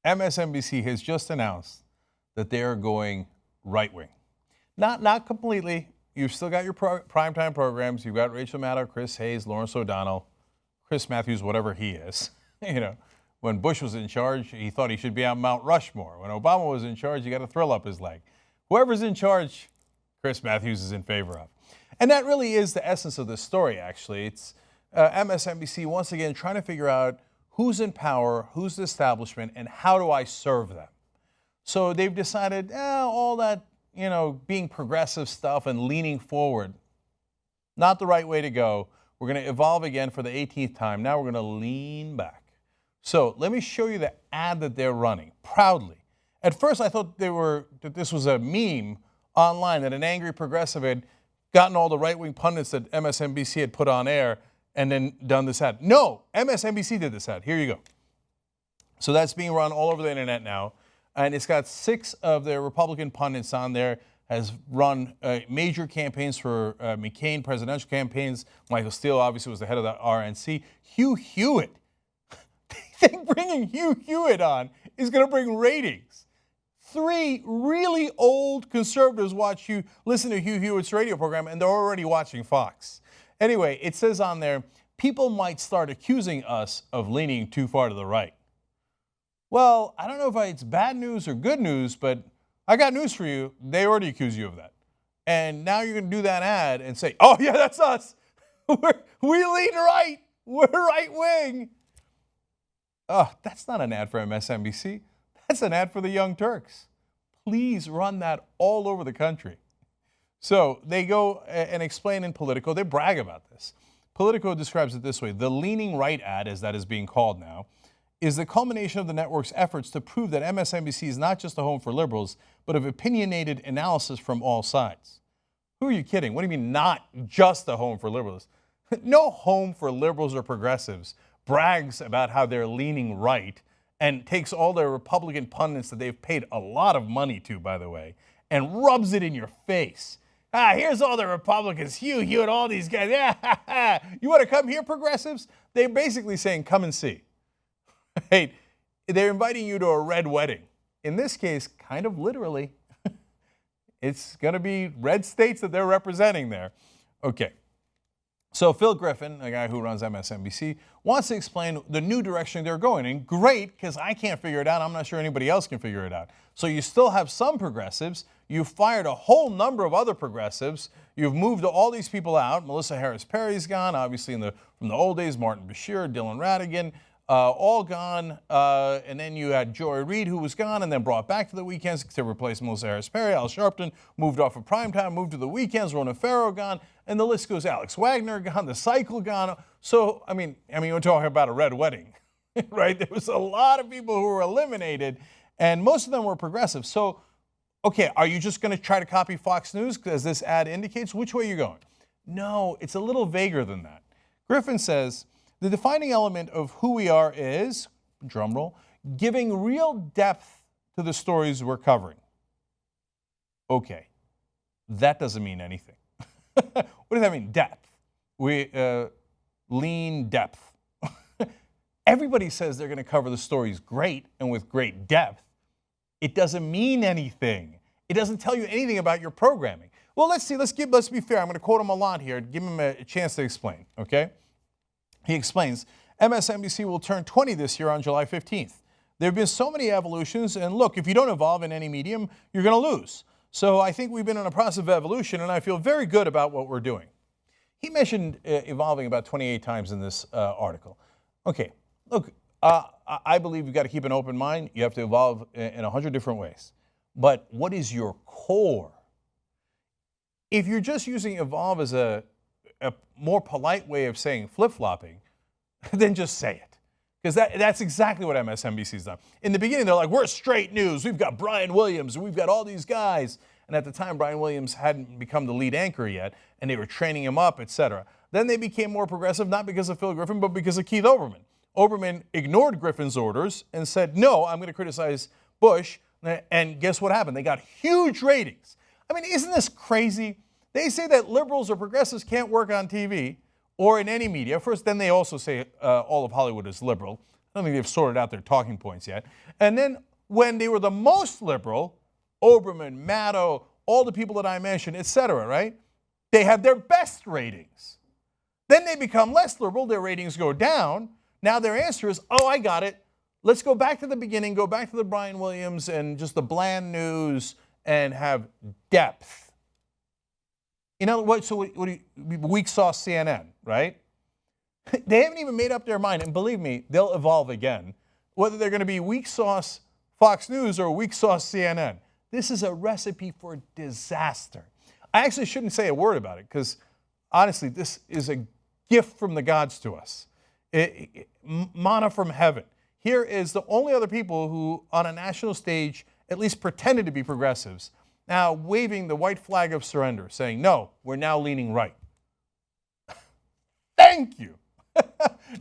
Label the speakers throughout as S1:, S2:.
S1: MSNBC has just announced that they are going right-wing. Not completely. You've still got your primetime programs. You've got Rachel Maddow, Chris Hayes, Lawrence O'Donnell, Chris Matthews, whatever he is. You know, when Bush was in charge, he thought he should be on Mount Rushmore. When Obama was in charge, he got a thrill up his leg. Whoever's in charge, Chris Matthews is in favor of. And that really is the essence of this story, actually. It's MSNBC once again trying to figure out who's in power, who's the establishment, and how do I serve them. So they've decided, all that, being progressive stuff and leaning forward, not the right way to go. We're going to evolve again for the 18th time. Now we're going to lean back. So let me show you the ad that they're running proudly. At first, I thought that this was a meme online, that an angry progressive had gotten all the right-wing pundits that MSNBC had put on air and then done this ad. No, MSNBC did this ad. Here you go. So that's being run all over the internet now. And it's got 6 of the Republican pundits on there, has run major campaigns for McCain, presidential campaigns. Michael Steele obviously was the head of the RNC. Hugh Hewitt. They think bringing Hugh Hewitt on is going to bring ratings. 3 really old conservatives listen to Hugh Hewitt's radio program, and they're already watching Fox. Anyway, it says on there, people might start accusing us of leaning too far to the right. Well, I don't know if it's bad news or good news, but I got news for you. They already accuse you of that. And now you're going to do that ad and say, oh, yeah, that's us. We lean right. We're right wing. Oh, that's not an ad for MSNBC. That's an ad for the Young Turks. Please run that all over the country. So they go and explain in Politico. They brag about this. Politico describes it this way. The leaning right ad, as that is being called now, is the culmination of the network's efforts to prove that MSNBC is not just a home for liberals, but of opinionated analysis from all sides. Who are you kidding? What do you mean not just a home for liberals? No home for liberals or progressives brags about how they're leaning right and takes all their Republican pundits that they've paid a lot of money to, by the way, and rubs it in your face. Here's all the Republicans, Hugh Hewitt, all these guys. You want to come here, progressives? They're basically saying, come and see. Hey, they're inviting you to a red wedding. In this case, kind of literally. It's going to be red states that they're representing there. Okay. So Phil Griffin, a guy who runs MSNBC, wants to explain the new direction they're going in. Great, because I can't figure it out. I'm not sure anybody else can figure it out. So you still have some progressives. You've fired a whole number of other progressives. You've moved all these people out. Melissa Harris Perry's gone, obviously from the old days. Martin Bashir, Dylan Ratigan, all gone. And then you had Joy Reid, who was gone and then brought back to the weekends to replace Melissa Harris Perry. Al Sharpton moved off of primetime, moved to the weekends. Rona Farrow gone. And the list goes, Alex Wagner gone, the cycle gone. So, I mean, we're talking about a red wedding, right? There was a lot of people who were eliminated, and most of them were progressive. So, okay, are you just going to try to copy Fox News, as this ad indicates? Which way are you going? No, it's a little vaguer than that. Griffin says, the defining element of who we are is, drumroll, giving real depth to the stories we're covering. Okay, that doesn't mean anything. What does that mean, depth? We lean depth. Everybody says they're going to cover the stories great and with great depth. It doesn't mean anything. It doesn't tell you anything about your programming. Well, let's see. Let's be fair. I'm going to quote him a lot here. Give him a chance to explain. Okay? He explains, MSNBC will turn 20 this year on July 15th. There have been so many evolutions, and look, if you don't evolve in any medium, you're going to lose. So I think we've been in a process of evolution, and I feel very good about what we're doing. He mentioned evolving about 28 times in this article. Okay, look, I believe you've got to keep an open mind. You have to evolve in 100 different ways. But what is your core? If you're just using evolve as a more polite way of saying flip-flopping, then just say it. Because that's exactly what MSNBC's done. In the beginning, they're like, we're straight news. We've got Brian Williams. We've got all these guys. And at the time, Brian Williams hadn't become the lead anchor yet, and they were training him up, etc. Then they became more progressive, not because of Phil Griffin, but because of Keith Olbermann. Olbermann ignored Griffin's orders and said, no, I'm going to criticize Bush. And guess what happened? They got huge ratings. I mean, isn't this crazy? They say that liberals or progressives can't work on TV or in any media. First, then they also say all of Hollywood is liberal. don't think they've sorted out their talking points yet. And then when they were the most liberal, Oberman, Maddow, all the people that I mentioned, et cetera, right? They have their best ratings. Then they become less liberal, their ratings go down. Now their answer is, oh, I got it. Let's go back to the beginning, go back to the Brian Williams and just the bland news and have depth. You know what? So what do you, weak sauce CNN, right? They haven't even made up their mind, and believe me, they'll evolve again. Whether they're going to be weak sauce Fox News or weak sauce CNN. This is a recipe for disaster. I actually shouldn't say a word about it because honestly, this is a gift from the gods to us. Manna from heaven. Here is the only other people who on a national stage at least pretended to be progressives, now waving the white flag of surrender, saying, no, we're now leaning right. Thank you.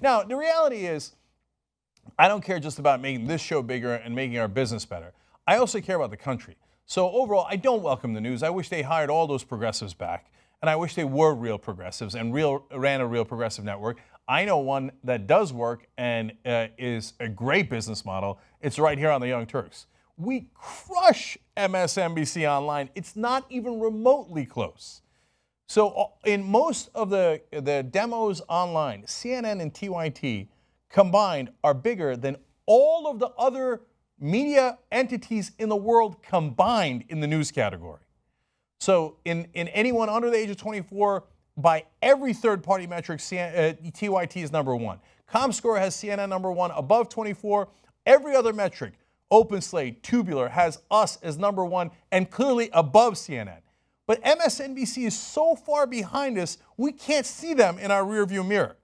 S1: Now, the reality is, I don't care just about making this show bigger and making our business better. I also care about the country. So overall, I don't welcome the news. I wish they hired all those progressives back, and I wish they were real progressives and ran a real progressive network. I know one that does work and is a great business model. It's right here on the Young Turks. We crush MSNBC online. It's not even remotely close. So in most of the demos online, CNN and TYT combined are bigger than all of the other media entities in the world combined in the news category. So in anyone under the age of 24, by every third-party metric, TYT is number one. ComScore has CNN number one, above 24. Every other metric, OpenSlate, Tubular, has us as number one and clearly above CNN. But MSNBC is so far behind us, we can't see them in our rearview mirror.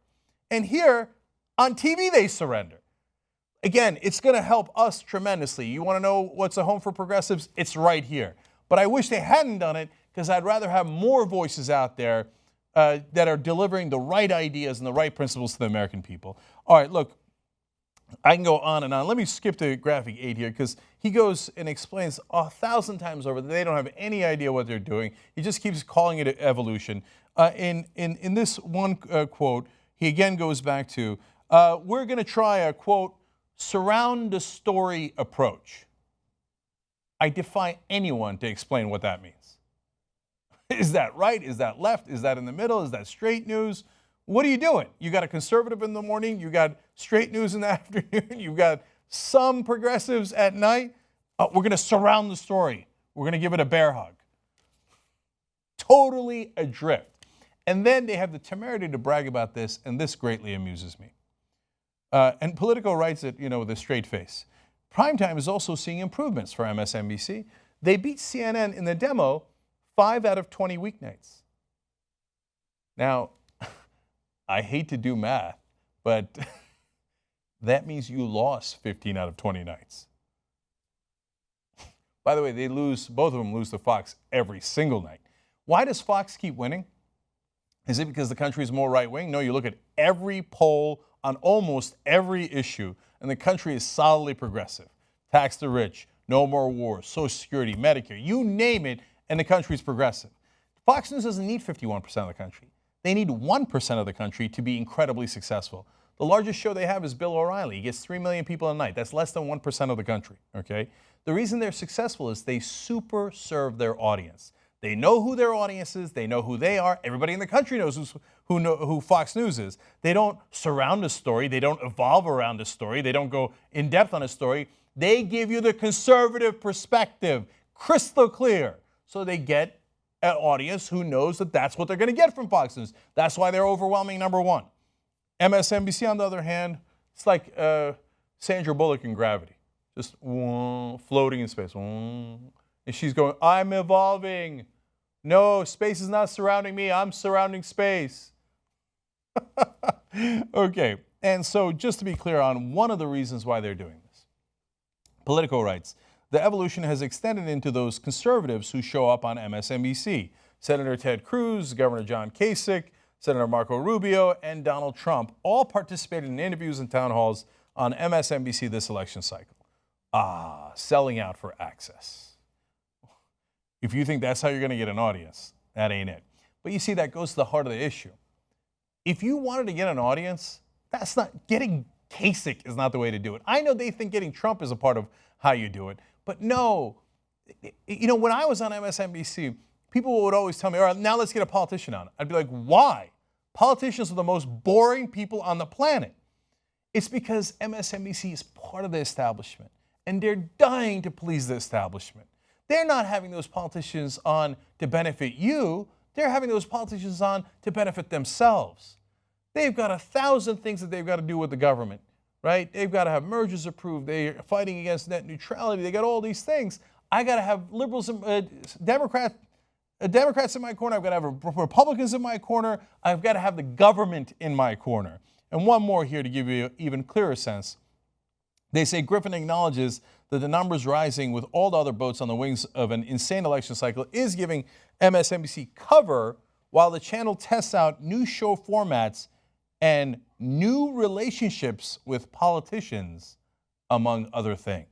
S1: And here, on TV, they surrender. Again, it's going to help us tremendously. You want to know what's a home for progressives? It's right here. But I wish they hadn't done it because I'd rather have more voices out there that are delivering the right ideas and the right principles to the American people. All right, look, I can go on and on. Let me skip to graphic 8 here because he goes and explains 1,000 times over that they don't have any idea what they're doing. He just keeps calling it evolution. In this one quote, he again goes back to, we're going to try a, quote, surround the story approach. I defy anyone to explain what that means. Is that right? Is that left? Is that in the middle? Is that straight news? What are you doing? You got a conservative in the morning, you got straight news in the afternoon, you've got some progressives at night. We're going to surround the story. We're going to give it a bear hug. Totally adrift. And then they have the temerity to brag about this, and this greatly amuses me. And Politico writes it, with a straight face. Primetime is also seeing improvements for MSNBC. They beat CNN in the demo 5 out of 20 weeknights. Now, I hate to do math, but that means you lost 15 out of 20 nights. By the way, both of them lose to Fox every single night. Why does Fox keep winning? Is it because the country is more right-wing? No, you look at every poll on almost every issue, and the country is solidly progressive. Tax the rich, no more wars, Social Security, Medicare, you name it, and the country is progressive. Fox News doesn't need 51% of the country. They need 1% of the country to be incredibly successful. The largest show they have is Bill O'Reilly. He gets 3 million people a night. That's less than 1% of the country, okay? The reason they're successful is they super serve their audience. They know who their audience is. They know who they are. Everybody in the country knows who Fox News is. They don't surround a story. They don't evolve around a story. They don't go in depth on a story. They give you the conservative perspective, crystal clear. So they get an audience who knows that that's what they're going to get from Fox News. That's why they're overwhelming number one. MSNBC, on the other hand, it's like Sandra Bullock in Gravity, just floating in space. And she's going, I'm evolving. No, space is not surrounding me. I'm surrounding space. Okay, and so just to be clear on one of the reasons why they're doing this, Politico writes, the evolution has extended into those conservatives who show up on MSNBC. Senator Ted Cruz, Governor John Kasich, Senator Marco Rubio, and Donald Trump all participated in interviews and town halls on MSNBC this election cycle. Selling out for access. If you think that's how you're going to get an audience, that ain't it. But you see, that goes to the heart of the issue. If you wanted to get an audience, that's not getting Kasich is not the way to do it. I know they think getting Trump is a part of how you do it, but no. You know, when I was on MSNBC, people would always tell me, all right, now let's get a politician on. I'd be like, why? Politicians are the most boring people on the planet. It's because MSNBC is part of the establishment, and they're dying to please the establishment. They're not having those politicians on to benefit you. They're having those politicians on to benefit themselves. They've got 1,000 things that they've got to do with the government, right? They've got to have mergers approved. They're fighting against net neutrality. They got all these things. I got to have liberals and Democrats in my corner. I've got to have Republicans in my corner. I've got to have the government in my corner. And one more here to give you an even clearer sense. They say Griffin acknowledges that the numbers rising with all the other boats on the wings of an insane election cycle is giving MSNBC cover while the channel tests out new show formats and new relationships with politicians, among other things.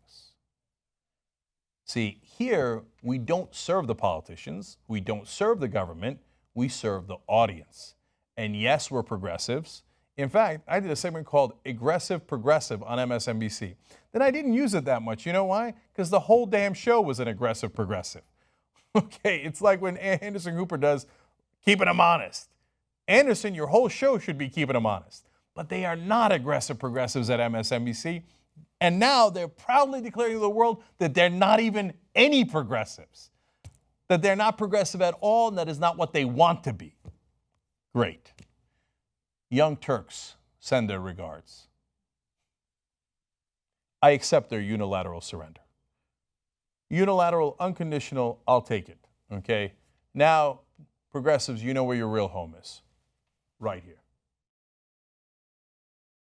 S1: See, here we don't serve the politicians, we don't serve the government, we serve the audience. And yes, we're progressives. In fact, I did a segment called Aggressive Progressive on MSNBC. Then I didn't use it that much. You know why? Because the whole damn show was an aggressive progressive. Okay, it's like when Anderson Cooper does Keeping Them Honest. Anderson, your whole show should be keeping them honest. But they are not aggressive progressives at MSNBC. And now they're proudly declaring to the world that they're not even any progressives. That they're not progressive at all, and that is not what they want to be. Great. Young Turks send their regards. I accept their unilateral surrender. Unilateral, unconditional, I'll take it. Okay? Now, progressives, you know where your real home is. Right here.